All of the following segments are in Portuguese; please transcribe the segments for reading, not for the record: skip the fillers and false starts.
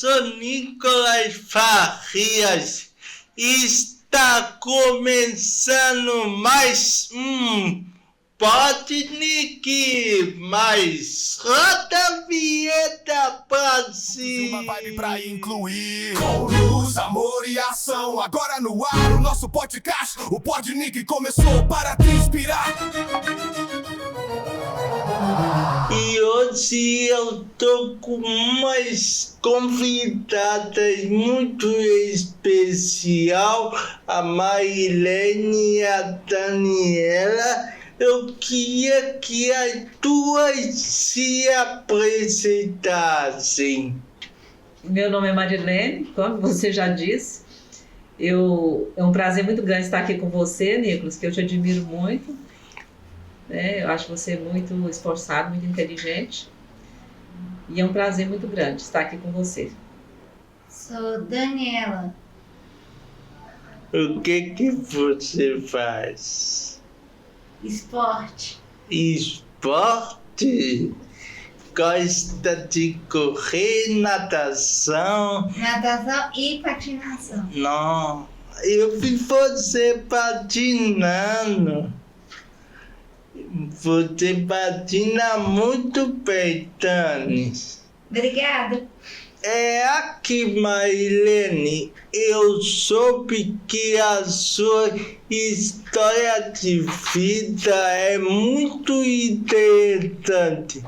sou Nicolas Farias. Está começando mais Podnick, mas roda a vinheta pra si. Uma vibe pra incluir com luz, amor e ação. Agora no ar o nosso podcast. O Podnick começou para te inspirar. E hoje eu tô com umas convidadas muito especial, a Marilene e a Daniela. Eu queria que as duas se apresentassem. Meu nome é Marilene, como você já disse. É um prazer muito grande estar aqui com você, Nicolas, que eu te admiro muito. Eu acho você muito esforçado, muito inteligente. E é um prazer muito grande estar aqui com você. Sou Daniela. O que você faz? Esporte. Esporte? Gosta de correr, natação? Natação e patinação. Não, eu vi você patinando. Você patina muito bem, Dani. Obrigada. Aqui, Marilene, eu soube que a sua história de vida é muito interessante.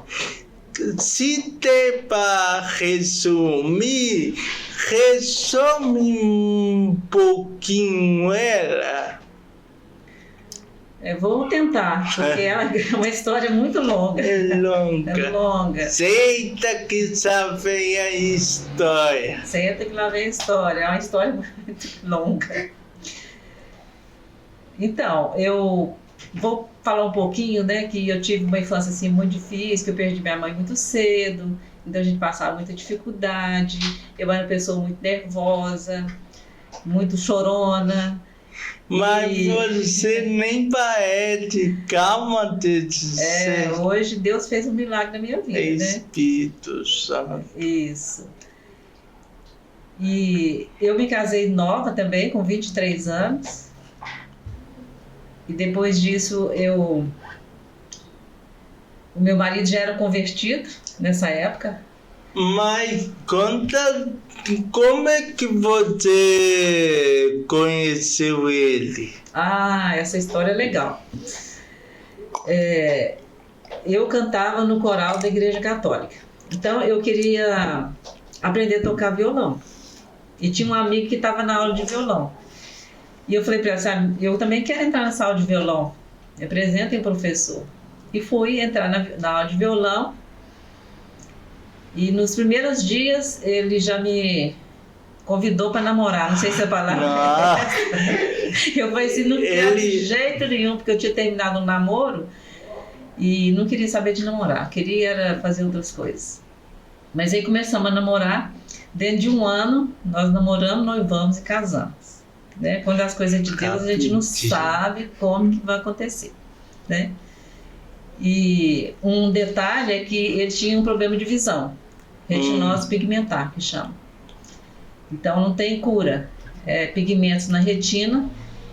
Se der para resumir, resume um pouquinho ela. Vou tentar, porque ela é uma história muito longa. É longa. É longa. Senta que sabe a história. Senta que lá vem a história. É uma história muito longa. Então, eu vou falar um pouquinho, que eu tive uma infância assim, muito difícil, que eu perdi minha mãe muito cedo, então a gente passava muita dificuldade. Eu era uma pessoa muito nervosa, muito chorona. Mas você nem parece, calma, hoje Deus fez um milagre na minha vida, Espírito Santo. Isso. E eu me casei nova também, com 23 anos. E depois disso, o meu marido já era convertido nessa época. Mas conta como é que você conheceu ele? Essa história é legal. Eu cantava no coral da Igreja Católica. Então eu queria aprender a tocar violão. E tinha um amigo que estava na aula de violão. E eu falei para ele assim, eu também quero entrar nessa aula de violão. Me apresentem, professor. E fui entrar na aula de violão. E nos primeiros dias ele já me convidou para namorar, não sei se é a palavra. Eu falei assim, não quero de jeito nenhum, porque eu tinha terminado um namoro e não queria saber de namorar, queria era fazer outras coisas. Mas aí começamos a namorar, dentro de um ano nós namoramos, noivamos e casamos. Quando as coisas de Deus a gente não sabe como que vai acontecer. E um detalhe é que ele tinha um problema de visão. Retinose pigmentar, que chama. Então não tem cura. Pigmentos na retina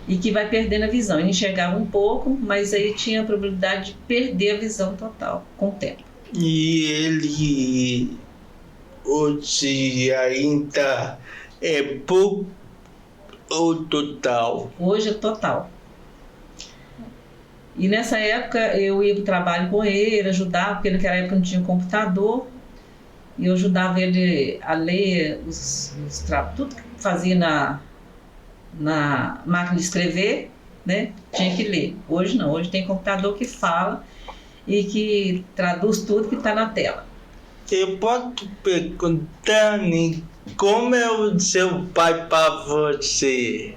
e que vai perdendo a visão. Ele enxergava um pouco, mas aí tinha a probabilidade de perder a visão total com o tempo. E ele hoje ainda é pouco ou total? Hoje é total. E nessa época eu ia para o trabalho com ele, ajudava, porque naquela época não tinha computador. E eu ajudava ele a ler tudo que fazia na máquina de escrever, tinha que ler. Hoje não, hoje tem computador que fala e que traduz tudo que está na tela. Eu posso perguntar, como é o seu pai para você?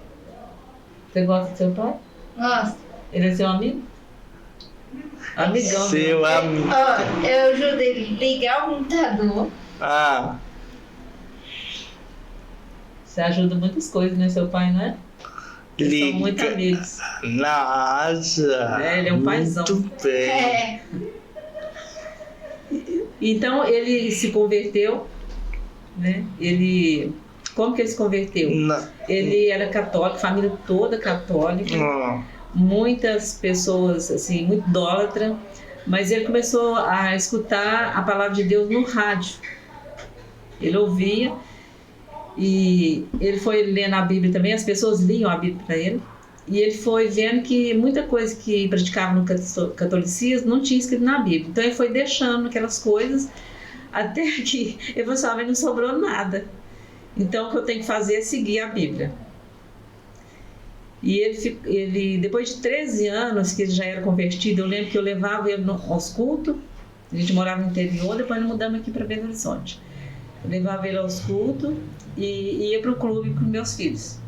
Você gosta do seu pai? Gosto. Ele é seu amigo? Amigão. Seu amigo. Eu ajudo ele a ligar o computador. Você ajuda muitas coisas, seu pai, não é? Eles são muito amigos. Nossa. Ele é um paizão. Muito bem. Então ele se converteu né? Como que ele se converteu? Ele era católico, família toda católica, muitas pessoas, assim, muito idólatra, mas ele começou a escutar a palavra de Deus no rádio. Ele ouvia e ele foi lendo a Bíblia também, as pessoas liam a Bíblia para ele, e ele foi vendo que muita coisa que praticava no catolicismo não tinha escrito na Bíblia. Então ele foi deixando aquelas coisas até que ele falou assim, mas não sobrou nada. Então o que eu tenho que fazer é seguir a Bíblia. E ele depois de 13 anos que ele já era convertido, eu lembro que eu levava ele aos cultos. A gente morava no interior, depois nós mudamos aqui para Belo Horizonte. Eu levava ele aos cultos e ia para o clube com meus filhos.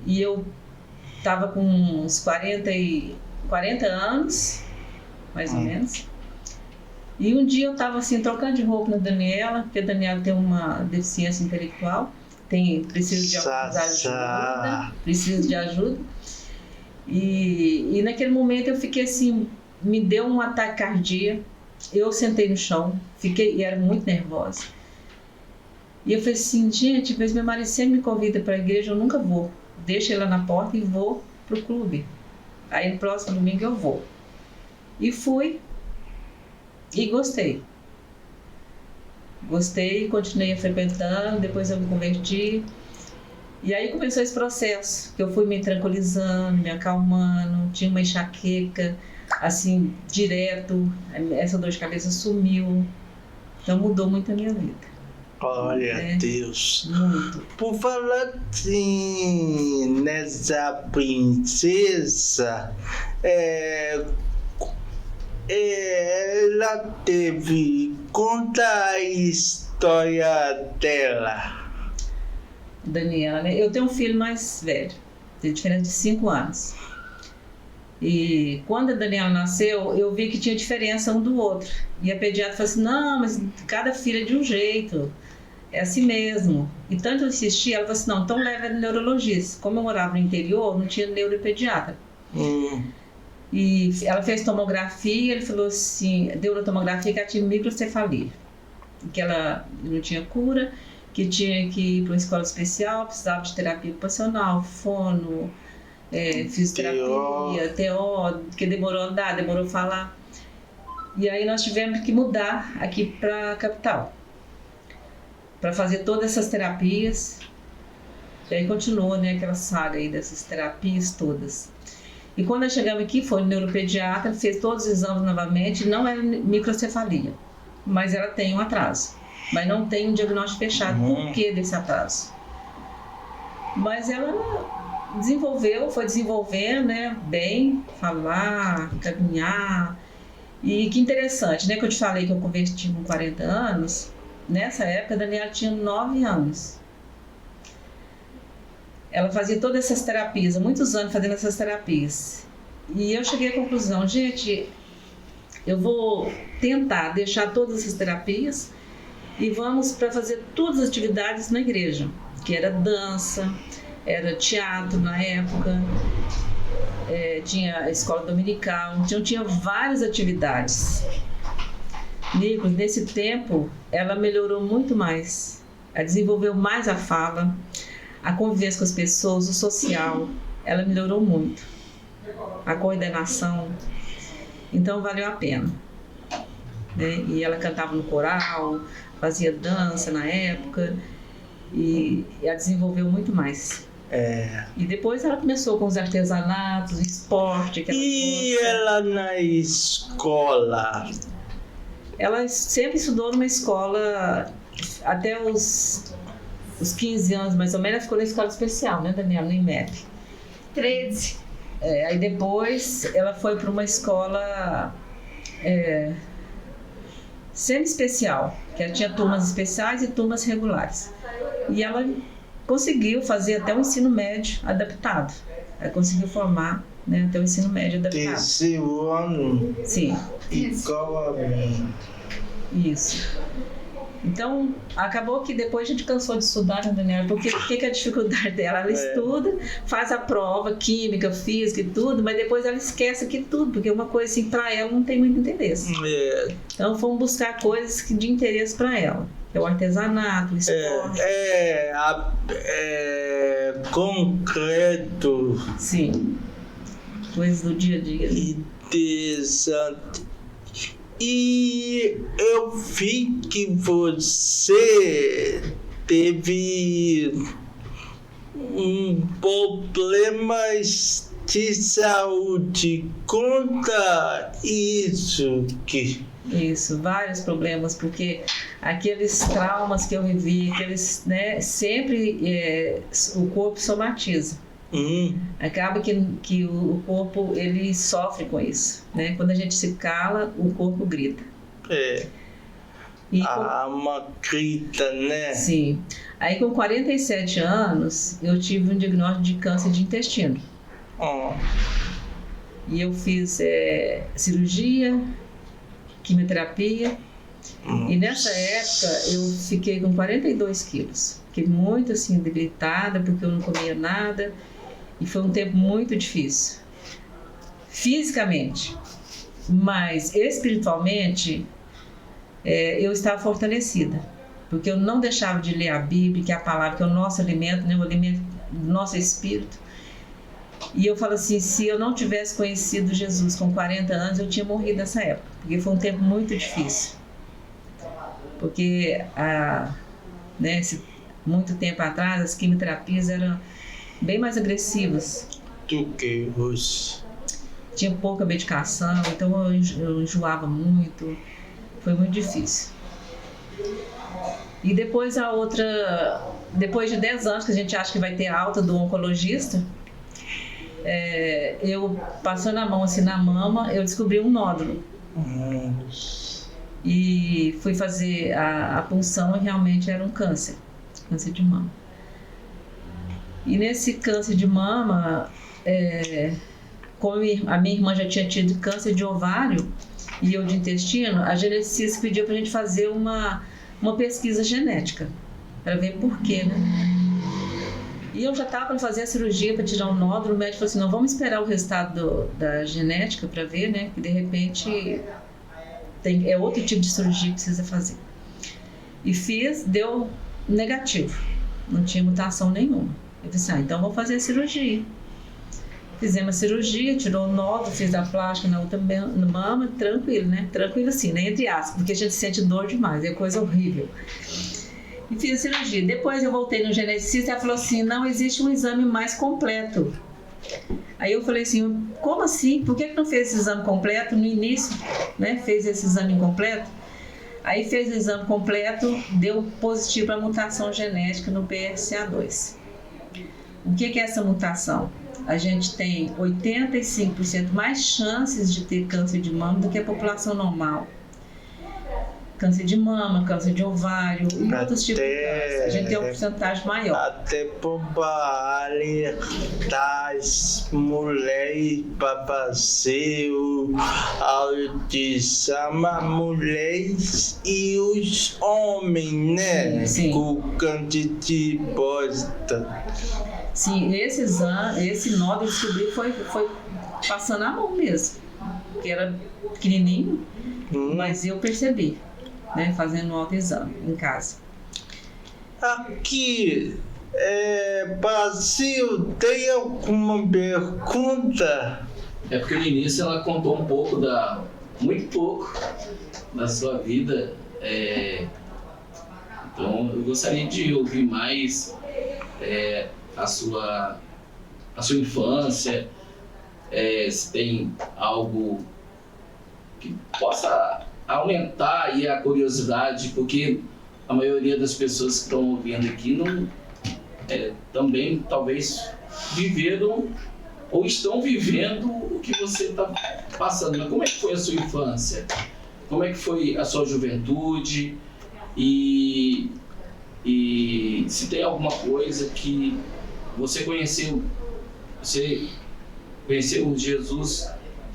E eu estava com uns 40 anos, mais ou menos. E um dia eu estava assim, trocando de roupa na Daniela, porque a Daniela tem uma deficiência intelectual, precisa de ajuda. E naquele momento eu fiquei assim, me deu um ataque cardíaco, eu sentei no chão, e era muito nervosa. E eu falei assim, gente, mas meu marido sempre me convida para a igreja, eu nunca vou. Deixo ele lá na porta e vou pro clube. Aí no próximo domingo eu vou. E fui. E gostei. Gostei, continuei frequentando, depois eu me converti. E aí começou esse processo, que eu fui me tranquilizando, me acalmando, tinha uma enxaqueca, assim, direto, essa dor de cabeça sumiu. Então mudou muito a minha vida. Glória a Deus. Muito. Por falar assim, nessa princesa, ela teve... Conta a história dela. Daniela, né? Eu tenho um filho mais velho, tem diferença de 5 anos. E quando a Daniela nasceu, eu vi que tinha diferença um do outro. E a pediatra falou assim, não, mas cada filho é de um jeito, é assim mesmo. E tanto eu insisti, ela falou assim, não, então leva no neurologista. Como eu morava no interior, não tinha neuropediatra. E ela fez tomografia, ele falou assim, deu na tomografia que ela tinha microcefalia, que ela não tinha cura, que tinha que ir para uma escola especial, precisava de terapia ocupacional, fono, fisioterapia, TO, que demorou a andar, demorou a falar. E aí nós tivemos que mudar aqui para a capital, para fazer todas essas terapias. E aí continuou, né, aquela saga aí dessas terapias todas. E quando nós chegamos aqui, foi no neuropediatra, fez todos os exames novamente, não era microcefalia, mas ela tem um atraso. Mas não tem um diagnóstico fechado. Por que desse atraso? Mas ela foi desenvolvendo, né, bem, falar, caminhar. E que interessante, né, que eu te falei que eu converti com 40 anos, nessa época a Daniela tinha 9 anos. Ela fazia todas essas terapias, há muitos anos fazendo essas terapias. E eu cheguei à conclusão, gente, eu vou tentar deixar todas essas terapias e vamos para fazer todas as atividades na igreja, que era dança, era teatro na época, tinha a escola dominical, então tinha várias atividades. Nicolas, nesse tempo, ela melhorou muito mais, ela desenvolveu mais a fala, a convivência com as pessoas, o social, ela melhorou muito. A coordenação, então valeu a pena. Né? E ela cantava no coral, fazia dança na época, e ela desenvolveu muito mais. E depois ela começou com os artesanatos, esporte. E ela na escola? Ela sempre estudou numa escola até os 15 anos, mais ou menos, ela ficou na escola especial, né, Daniela, no IMEP. 13. Aí depois ela foi para uma escola semi-especial, que ela tinha turmas especiais e turmas regulares. E ela conseguiu fazer até o ensino médio adaptado. Ela conseguiu formar, né, até o ensino médio adaptado. Terceiro ano? Sim. Igual a mim. Isso. Então, acabou que depois a gente cansou de estudar, né, Daniela? Porque o que é a dificuldade dela? Ela estuda, faz a prova, química, física e tudo, mas depois ela esquece aqui tudo, porque uma coisa assim, para ela não tem muito interesse. Então, fomos buscar coisas de interesse para ela. Que é o artesanato, o esporte. Concreto. Sim. Coisas do dia a dia. Interessante. E eu vi que você teve um problema de saúde. Conta isso que... Isso, vários problemas, porque aqueles traumas que eu vivi, né, sempre o corpo somatiza. Acaba que o corpo ele sofre com isso, né? Quando a gente se cala, o corpo grita. A alma grita, né? Sim. Aí com 47 anos, eu tive um diagnóstico de câncer de intestino. E eu fiz cirurgia, quimioterapia. E nessa época eu fiquei com 42 quilos. Fiquei muito assim debilitada porque eu não comia nada. E foi um tempo muito difícil. Fisicamente. Mas espiritualmente, eu estava fortalecida. Porque eu não deixava de ler a Bíblia, que é a palavra, que é o nosso alimento, né? O alimento do nosso espírito. E eu falo assim, se eu não tivesse conhecido Jesus com 40 anos, eu tinha morrido nessa época. Porque foi um tempo muito difícil. Porque muito tempo atrás, as quimioterapias eram bem mais agressivas. Do que hoje. Tinha pouca medicação, então eu enjoava muito. Foi muito difícil. E depois depois de 10 anos que a gente acha que vai ter alta do oncologista, eu passando a mão assim na mama, eu descobri um nódulo. E fui fazer a punção e realmente era um câncer de mama. E nesse câncer de mama, como a minha irmã já tinha tido câncer de ovário e eu de intestino, a geneticista pediu pra gente fazer uma pesquisa genética, para ver por quê, né? E eu já estava para fazer a cirurgia para tirar um nódulo, o médico falou assim, não, vamos esperar o resultado da genética para ver, né? Que de repente é outro tipo de cirurgia que precisa fazer. E fiz, deu negativo, não tinha mutação nenhuma. Eu disse, então vou fazer a cirurgia. Fizemos a cirurgia, tirou o nódulo, fiz a plástica na outra mama, tranquilo, né? Tranquilo assim, né? Entre aspas, porque a gente sente dor demais, é coisa horrível. E fiz a cirurgia. Depois eu voltei no geneticista e ela falou assim, não existe um exame mais completo. Aí eu falei assim, como assim? Por que não fez esse exame completo no início, né? Fez esse exame incompleto? Aí fez o exame completo, deu positivo para mutação genética no BRCA2. O que é essa mutação? A gente tem 85% mais chances de ter câncer de mama do que a população normal. Câncer de mama, câncer de ovário e outros tipos de câncer. A gente tem uma porcentagem maior. Até para alertar as mulheres para fazer o autoexame, as mulheres e os homens, né? Sim. Com câncer de próstata. Sim, esse nódulo que descobri foi passando a mão mesmo. Porque era pequenininho, mas eu percebi. Né, fazendo um autoexame em casa. Aqui, Brasil, tem alguma pergunta? É porque no início ela contou um pouco muito pouco da sua vida. Então eu gostaria de ouvir mais a sua infância, se tem algo que possa aumentar aí a curiosidade, porque a maioria das pessoas que estão ouvindo aqui também talvez viveram ou estão vivendo o que você está passando. Mas como é que foi a sua infância? Como é que foi a sua juventude? E se tem alguma coisa que você conheceu Jesus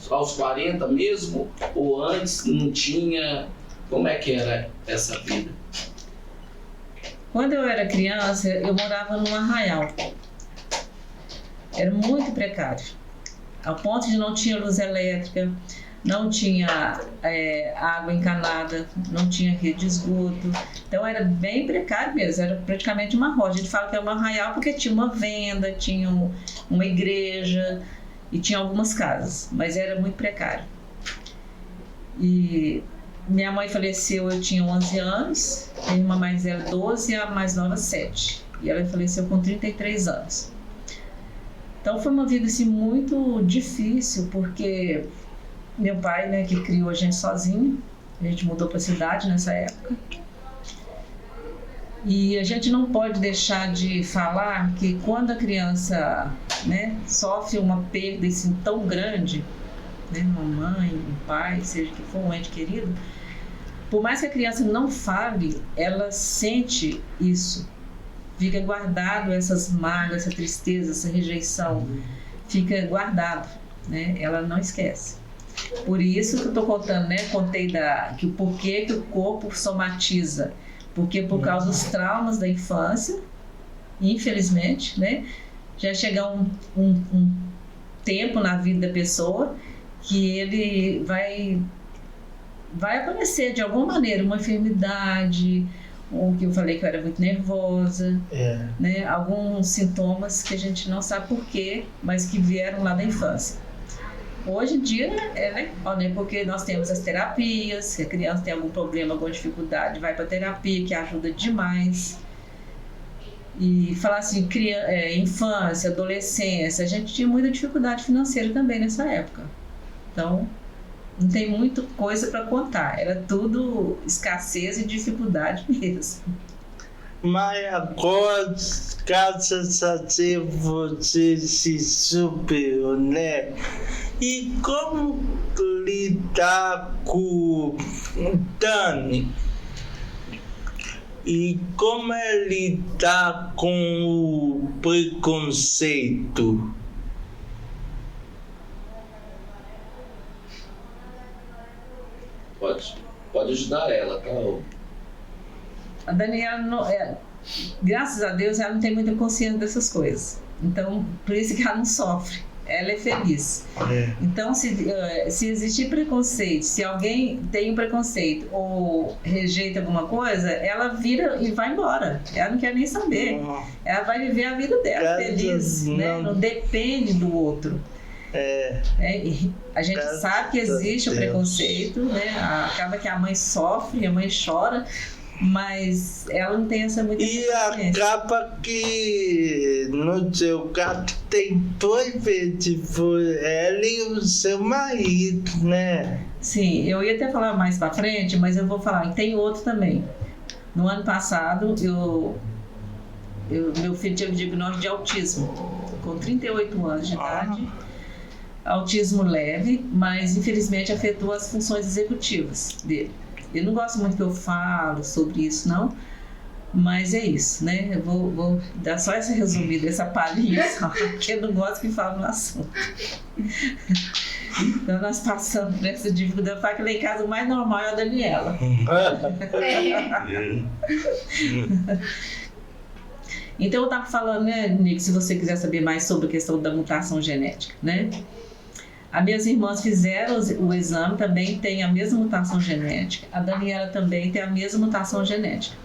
aos 40 mesmo, ou antes não tinha? Como é que era essa vida? Quando eu era criança, eu morava num arraial. Era muito precário. Ao ponto de não tinha luz elétrica, não tinha água encanada, não tinha rede de esgoto. Então era bem precário mesmo, era praticamente uma roça. A gente fala que é um arraial porque tinha uma venda, tinha uma igreja e tinha algumas casas, mas era muito precário. E minha mãe faleceu, eu tinha 11 anos, a irmã mais velha 12 e a mais nova 7. E ela faleceu com 33 anos. Então foi uma vida assim, muito difícil, porque meu pai, né, que criou a gente sozinho, a gente mudou para a cidade nessa época. E a gente não pode deixar de falar que quando a criança, né, sofre uma perda assim, tão grande, né, uma mãe, um pai, seja que for um ente querido, por mais que a criança não fale, ela sente isso. Fica guardado essas mágoas, essa tristeza, essa rejeição, fica guardado, né? Ela não esquece. Por isso que eu estou contando, né? Contei que o porquê que o corpo somatiza, porque por causa dos traumas da infância, infelizmente, né? Já chega um tempo na vida da pessoa que ele vai aparecer de alguma maneira uma enfermidade, ou que eu falei que eu era muito nervosa, né? Alguns sintomas que a gente não sabe porquê, mas que vieram lá da infância. Hoje em dia é legal, né? Porque nós temos as terapias, se a criança tem algum problema, alguma dificuldade, vai para terapia, que ajuda demais. E falar assim, infância, adolescência, a gente tinha muita dificuldade financeira também nessa época. Então, não tem muita coisa para contar, era tudo escassez e dificuldade mesmo. Mas agora, graças a Deus, você se superou, né? E como lidar com o Dani? E como é lidar com o preconceito? Pode ajudar ela, tá? A Daniela, graças a Deus, ela não tem muita consciência dessas coisas. Então, por isso que ela não sofre. Ela é feliz. Então, se existir preconceito, se alguém tem um preconceito ou rejeita alguma coisa, ela vira e vai embora. Ela não quer nem saber. Ela vai viver a vida dela feliz, né? Não depende do outro. A gente sabe que existe o preconceito, né? Acaba que a mãe sofre, a mãe chora, mas ela não tem essa muita consciência. E acaba que no seu caso tem dois vezes, ela e o seu marido, né? Sim, eu ia até falar mais pra frente, mas eu vou falar, e tem outro também. No ano passado, meu filho teve diagnóstico de autismo, com 38 anos de idade. Autismo leve, mas infelizmente afetou as funções executivas dele. Eu não gosto muito que eu falo sobre isso, não, mas é isso, né? Eu vou dar só essa resumida, essa palhinha só, porque eu não gosto que fale no assunto. Então nós passamos por essa dificuldade. Eu falo que lá em casa o mais normal é a Daniela. Então eu estava falando, né, Nico, se você quiser saber mais sobre a questão da mutação genética, né? As minhas irmãs fizeram o exame, também tem a mesma mutação genética. A Daniela também tem a mesma mutação genética.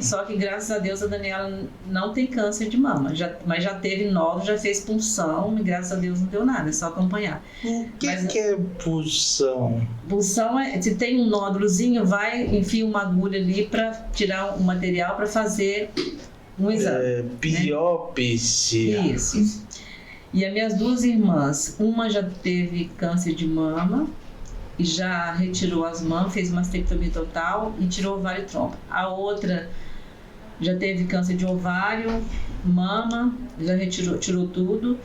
Só que, graças a Deus, a Daniela não tem câncer de mama. Mas já teve nódulo, já fez punção e, graças a Deus, não deu nada. É só acompanhar. O que é punção? Punção é, se tem um nódulozinho, enfia uma agulha ali para tirar o material para fazer um exame. Biópsia. Né? Isso. E as minhas duas irmãs, uma já teve câncer de mama e já retirou as mamas, fez mastectomia total e tirou ovário e trompa. A outra já teve câncer de ovário, mama, já tirou tudo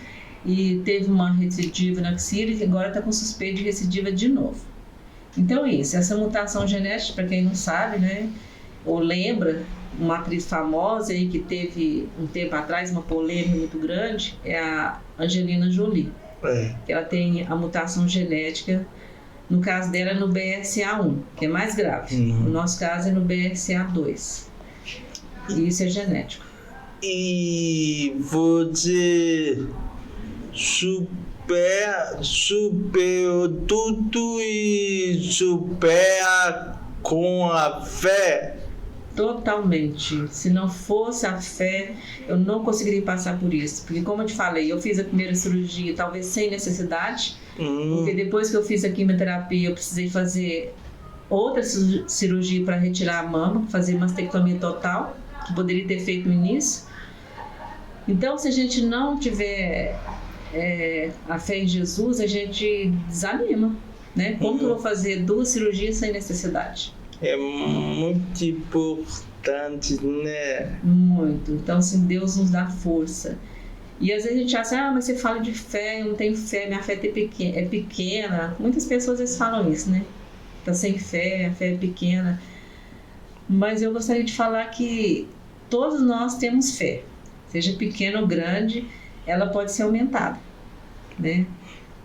e teve uma recidiva na axila e agora está com suspeita de recidiva de novo. Então é isso, essa mutação genética, para quem não sabe, né, ou lembra, uma atriz famosa aí que teve um tempo atrás uma polêmica muito grande é a Angelina Jolie. Ela tem a mutação genética, no caso dela é no BRCA1, que é mais grave. No nosso caso é no BRCA2. E isso é genético. E você superou tudo e supera com a fé. Totalmente. Se não fosse a fé, eu não conseguiria passar por isso. Porque, como eu te falei, eu fiz a primeira cirurgia talvez sem necessidade. Porque depois que eu fiz a quimioterapia, eu precisei fazer outra cirurgia para retirar a mama, fazer mastectomia total, que poderia ter feito no início. Então, se a gente não tiver a fé em Jesus, a gente desanima, né? Como que eu vou fazer 2 cirurgias sem necessidade? É muito importante, né? Muito. Então, assim, Deus nos dá força. E às vezes a gente acha, mas você fala de fé, eu não tenho fé, minha fé é pequena. Muitas pessoas às vezes falam isso, né? Tá sem fé, a fé é pequena. Mas eu gostaria de falar que todos nós temos fé. Seja pequena ou grande, ela pode ser aumentada, né?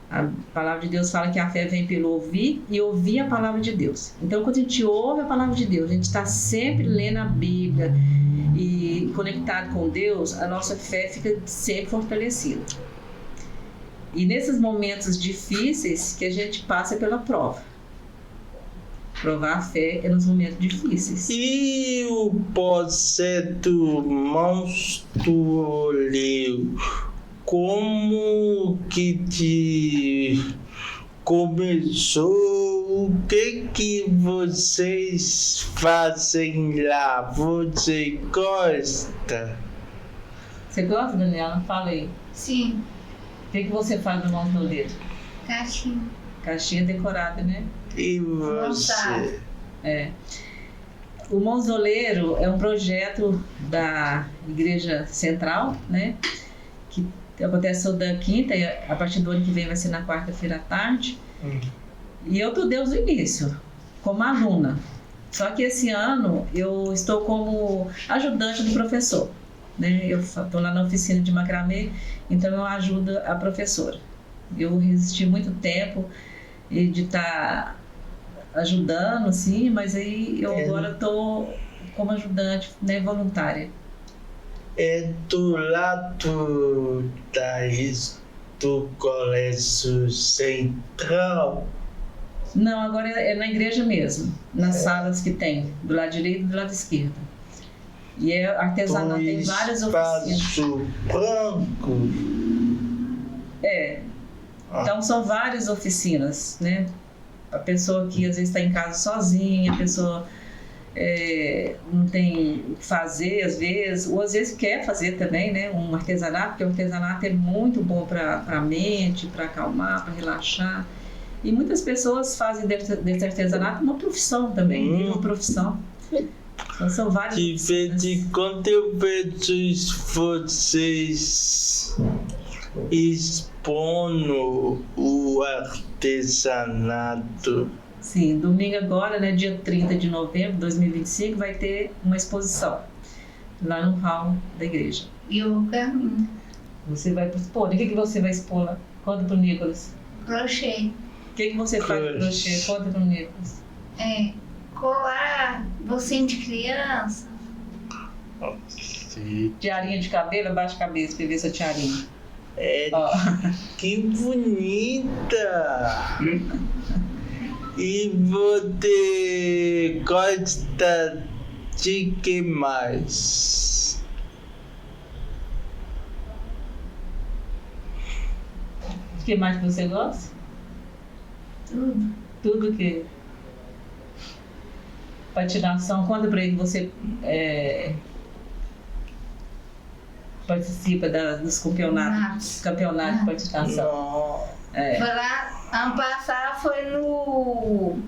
A palavra de Deus fala que a fé vem pelo ouvir e ouvir a palavra de Deus. Então, quando a gente ouve a palavra de Deus, a gente está sempre lendo a Bíblia e conectado com Deus, a nossa fé fica sempre fortalecida. E nesses momentos difíceis que a gente passa pela prova. Provar a fé é nos momentos difíceis. E o processo monstruoso, como que te começou? O que vocês fazem lá? Você gosta? Você gosta, Daniela? Fala aí. Sim, O que você faz no mausoléu? caixinha. Caixinha decorada, né? E você? Montado. O Mausoleiro é um projeto da Igreja Central, né? Que acontece toda quinta e a partir do ano que vem vai ser na quarta-feira à tarde. E eu tô desde o início, como aluna. Só que esse ano eu estou como ajudante do professor, né? Eu estou lá na oficina de macramê, então eu ajudo a professora. Eu resisti muito tempo de estar ajudando, assim, mas aí eu agora estou como ajudante, né, voluntária. É do lado do colégio central. Não, agora é na igreja mesmo, nas salas que tem, do lado direito e do lado esquerdo. E é artesanato, tem várias oficinas. Espaço branco. Então são várias oficinas, né? A pessoa que às vezes está em casa sozinha, a pessoa não tem o que fazer às vezes, ou às vezes quer fazer também, né? Um artesanato, porque o artesanato é muito bom para a mente, para acalmar, para relaxar. E muitas pessoas fazem desse artesanato uma profissão também, uma profissão. Então são várias De vez oficinas. em quando eu vejo vocês expondo o artesanato. Sim, domingo agora, né, dia 30 de novembro de 2025, vai ter uma exposição lá no hall da igreja. E o caminho. Você vai expor. O que você vai expor lá? Conta pro Nicolas. Crochê. O que você faz com crochê? Conta pro Nicolas. Colar bolsinho de criança. Tiarinha de cabelo, abaixa a cabeça pra ver sua tiarinha. Ó. Que bonita! E você gosta de que mais? O que mais que você gosta? Tudo. Tudo que... Patinação, conta pra ele que você participa dos campeonatos de patinação. Não. Foi lá, ano passado foi no...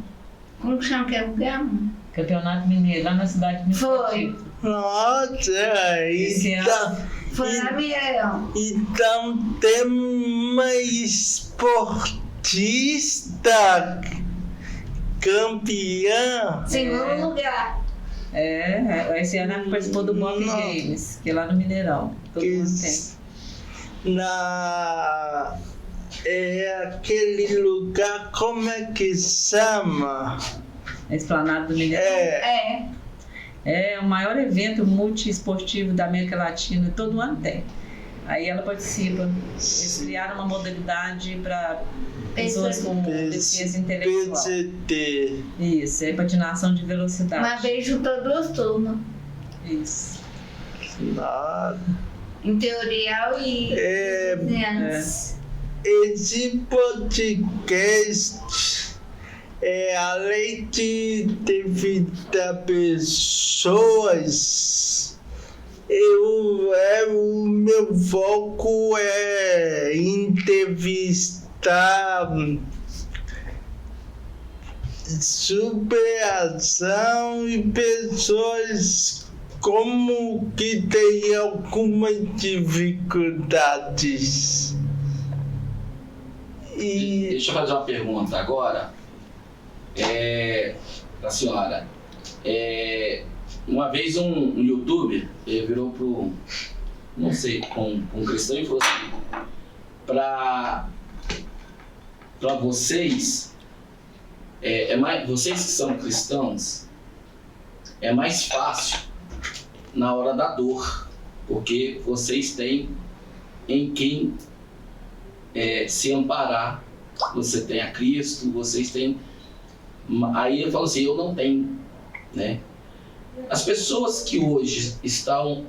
Como que chama aquele lugar? Campeonato Mineiro, lá na cidade de Foi. Nossa, Esse então, Foi lá Mineirão. então tem uma esportista campeã. Segundo lugar. Esse ano ela participou do Mock Não. Games, que é lá no Mineirão. Todo mundo tem. É aquele lugar, como é que chama? A Esplanada do Mineirão. É, É o maior evento multiesportivo da América Latina, todo ano tem. Aí ela participa. Eles criaram uma modalidade para pessoas com deficiência intelectual. PCT. Isso, é patinação de velocidade. Uma vez juntou 2 turmas. Isso. Nada. Interiorial e antes. Esse podcast além de entrevistar pessoas, o meu foco é entrevistar superação e pessoas como que tem algumas dificuldades. E Deixa eu fazer uma pergunta agora para a senhora. Uma vez um youtuber virou para um cristão e falou assim: para vocês, vocês que são cristãos, é mais fácil na hora da dor, porque vocês têm em quem se amparar. Você tem a Cristo, vocês têm. Aí ele falou assim: eu não tenho, né? As pessoas que hoje estão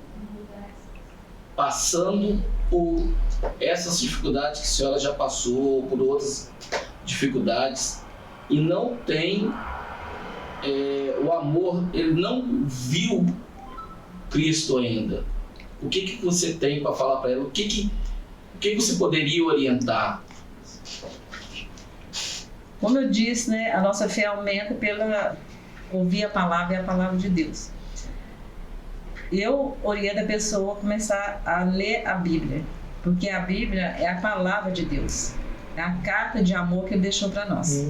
passando por essas dificuldades que a senhora já passou, por outras dificuldades, e não tem o amor, ele não viu Cristo ainda. O que você tem para falar para ela? O que você poderia orientar? Como eu disse, né, a nossa fé aumenta pela ouvir a palavra e a palavra de Deus. Eu oriento a pessoa a começar a ler a Bíblia, porque a Bíblia é a palavra de Deus, é a carta de amor que Ele deixou para nós.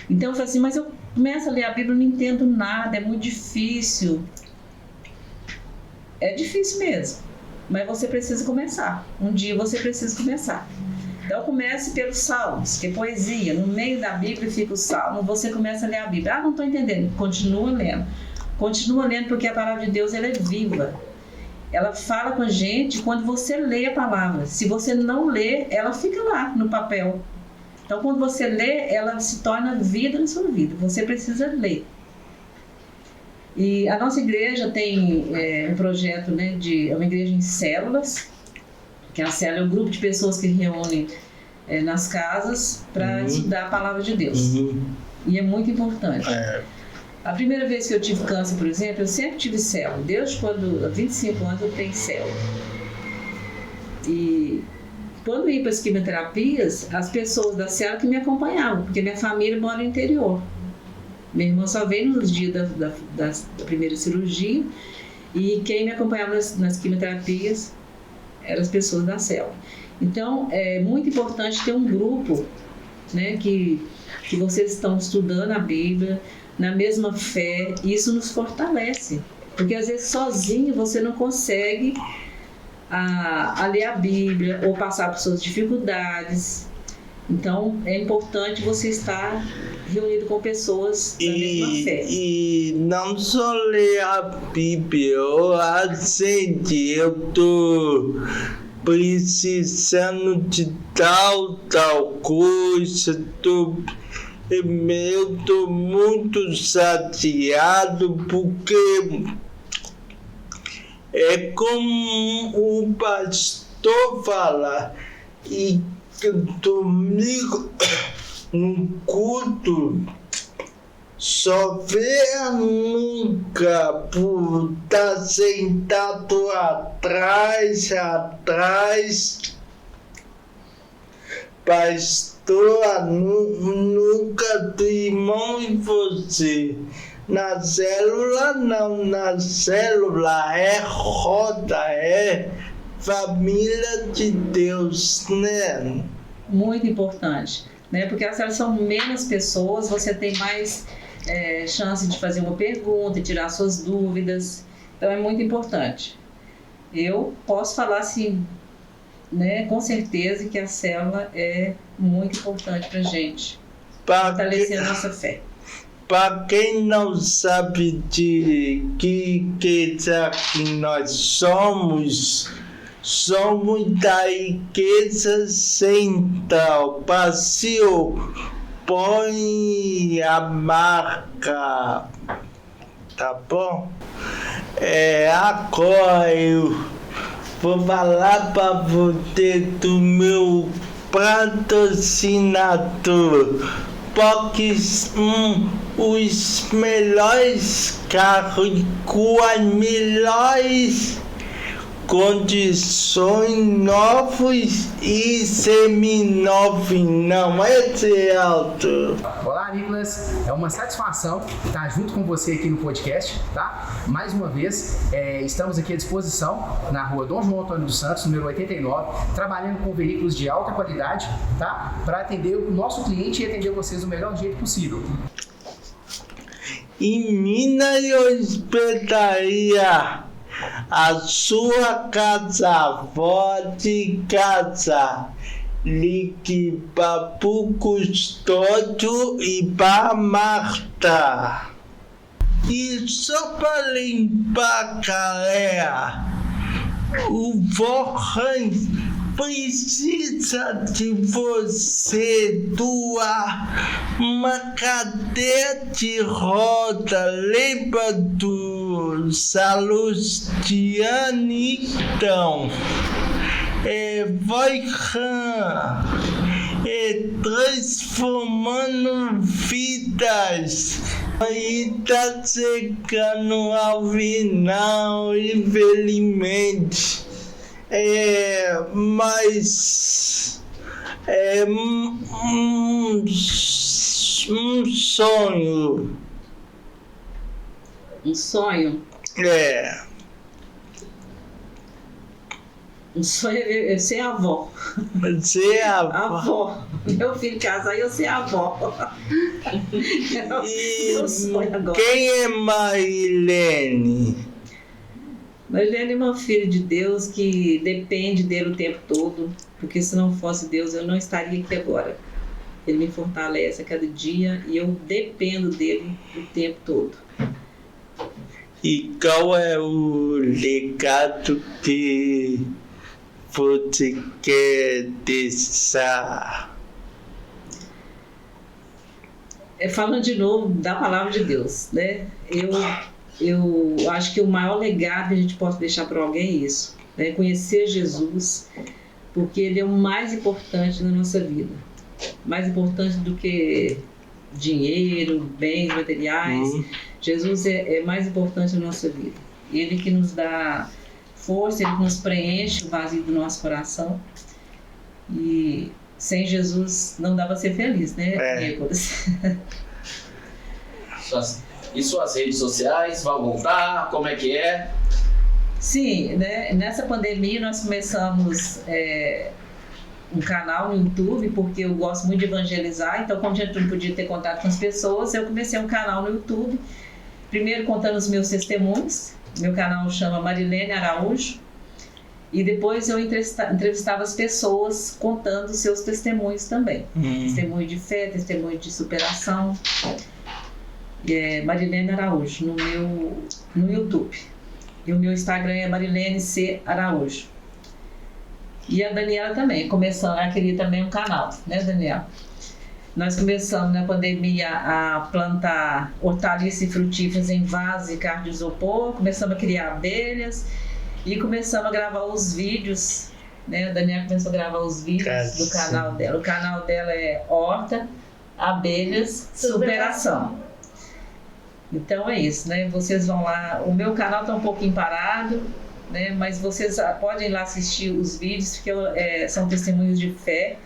Então eu falei assim: mas eu começo a ler a Bíblia, eu não entendo nada, é muito difícil. É difícil mesmo, mas você precisa começar. Um dia você precisa começar. Então comece pelos salmos, que é poesia. No meio da Bíblia fica o salmo, você começa a ler a Bíblia. Não estou entendendo. Continua lendo. Continua lendo, porque a palavra de Deus ela é viva. Ela fala com a gente quando você lê a palavra. Se você não lê, ela fica lá no papel. Então quando você lê, ela se torna vida na sua vida. Você precisa ler. E a nossa igreja tem um projeto, né, é uma igreja em células, que a célula é um grupo de pessoas que reúnem nas casas para estudar a palavra de Deus. E é muito importante. A primeira vez que eu tive câncer, por exemplo, eu sempre tive célula. Desde quando, há 25 anos, eu tenho célula. E quando eu ia para as quimioterapias, as pessoas da célula que me acompanhavam, porque minha família mora no interior. Minha irmã só veio nos dias da primeira cirurgia, e quem me acompanhava nas quimioterapias eram as pessoas da célula. Então, é muito importante ter um grupo, né, que vocês estão estudando a Bíblia, na mesma fé, e isso nos fortalece. Porque às vezes sozinho você não consegue a ler a Bíblia ou passar por suas dificuldades. Então, é importante você estar reunido com pessoas da mesma fé. E não só ler a Bíblia, eu tô precisando de tal coisa, eu tô muito chateado, porque é como o pastor fala, e domingo no culto só vê nunca por estar sentado atrás, pastor, nunca tem mão em você. Na célula não, na célula é roda, é família de Deus, né? Muito importante, né? Porque as células são menos pessoas, você tem mais chance de fazer uma pergunta, tirar suas dúvidas. Então é muito importante. Eu posso falar assim, né, com certeza que a célula é muito importante para a gente, fortalecer a nossa fé. para quem não sabe de que igreja que nós somos da Igreja Central. Brasil, põe a marca, tá bom? Agora eu vou falar para você do meu patrocinador, porque os melhores carros com as melhores condições, novos e seminovos, não é certo? Olá, Nicolas, é uma satisfação estar junto com você aqui no podcast, tá? Mais uma vez, estamos aqui à disposição na rua Dom João Antônio dos Santos, número 89, trabalhando com veículos de alta qualidade, tá? Para atender o nosso cliente e atender vocês do melhor jeito possível. Em Minas eu esperaria a sua casa, de casa, ligue para o Custódio e para Marta. E só para limpar a galera, o Vorran precisa de você doar uma cadeira de roda. Lembra do Salustiano? Então, vai transformando vidas. Aí tá chegando ao final, infelizmente. Mas é um sonho. Um sonho? Um sonho é ser avó. Ser avó. Meu filho casar e eu ser avó. Meu sonho agora. Quem é Marilene? Marilene é uma filha de Deus que depende dele o tempo todo, porque se não fosse Deus eu não estaria aqui agora. Ele me fortalece a cada dia e eu dependo dele o tempo todo. E qual é o legado que você quer deixar? Falando de novo da palavra de Deus, né? Eu acho que o maior legado que a gente pode deixar para alguém é isso, né? Conhecer Jesus, porque ele é o mais importante na nossa vida. Mais importante do que dinheiro, bens materiais. Jesus é mais importante na nossa vida. Ele que nos dá força, ele que nos preenche o vazio do nosso coração. E sem Jesus não dá para ser feliz, né, Nicolas? E suas redes sociais vão voltar? Como é que é? Sim, né? Nessa pandemia nós começamos um canal no YouTube, porque eu gosto muito de evangelizar, então como a gente não podia ter contato com as pessoas, eu comecei um canal no YouTube, primeiro contando os meus testemunhos. Meu canal chama Marilene Araújo, e depois eu entrevistava as pessoas contando os seus testemunhos também. Testemunho de fé, testemunho de superação. Marilene Araújo no YouTube. E o meu Instagram é Marilene C. Araújo. E a Daniela também, ela queria também um canal, né, Daniela? Nós começamos na pandemia a plantar hortaliças e frutíferas em vasos e carro de isopor, começamos a criar abelhas e começamos a gravar os vídeos, né? A Daniela começou a gravar os vídeos do canal dela. O canal dela é Horta, Abelhas, Superação. Então é isso, né? Vocês vão lá, o meu canal está um pouquinho parado, né? Mas vocês podem ir lá assistir os vídeos, porque são testemunhos de fé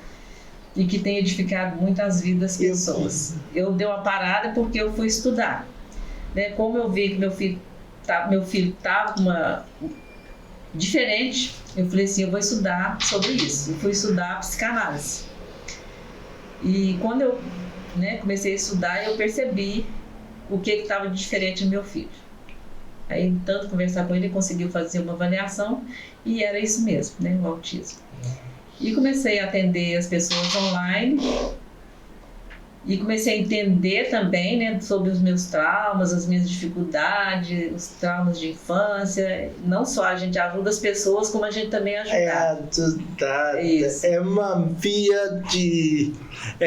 e que tem edificado muitas vidas das pessoas. Eu dei uma parada porque eu fui estudar, né? Como eu vi que meu filho estava diferente, eu falei assim, eu vou estudar sobre isso. Eu fui estudar psicanálise. E quando eu comecei a estudar, eu percebi o que estava diferente no meu filho. Aí, tanto conversar com ele, conseguiu fazer uma avaliação e era isso mesmo, né, o autismo. E comecei a atender as pessoas online E comecei a entender também, né, sobre os meus traumas, as minhas dificuldades, os traumas de infância. Não só a gente ajuda as pessoas, como a gente também ajuda. É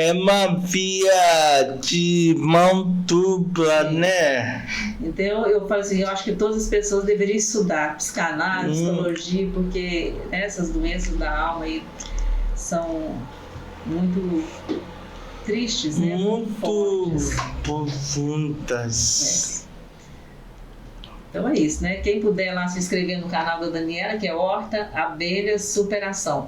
uma via de mão dupla, né? Então eu falo assim, eu acho que todas as pessoas deveriam estudar psicanálise, psicologia, porque essas doenças da alma aí são muito tristes, né? Muito fortes. profundas. Então é isso, né? Quem puder lá se inscrever no canal da Daniela, que é Horta Abelhas Superação.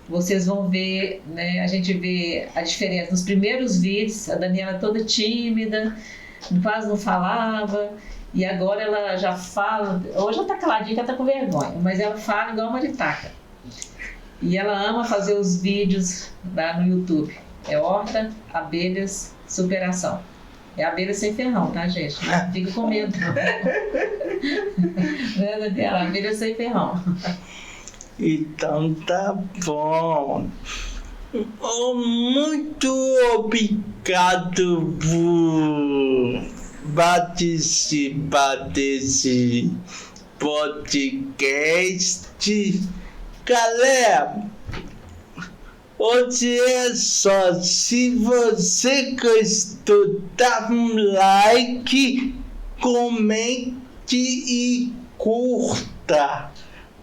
Vocês vão ver, né? A gente vê a diferença. Nos primeiros vídeos, a Daniela toda tímida, quase não falava, e agora ela já fala. Hoje ela tá caladinha, ela tá com vergonha, mas ela fala igual a maritaca. E ela ama fazer os vídeos lá no YouTube. É Horta Abelhas Superação. É abelha sem ferrão, tá, gente? Não fica com medo. Né, Daniela? Abelha sem ferrão. Então tá bom. Muito obrigado por participar desse podcast. Galera, hoje é só. Se você gostou, dá um like, comente e curta.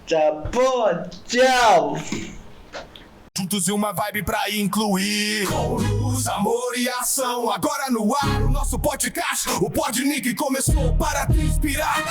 Tá bom? Tchau! Juntos e uma vibe pra incluir. Com luz, amor e ação. Agora no ar o nosso podcast. O Pod Nick começou para te inspirar.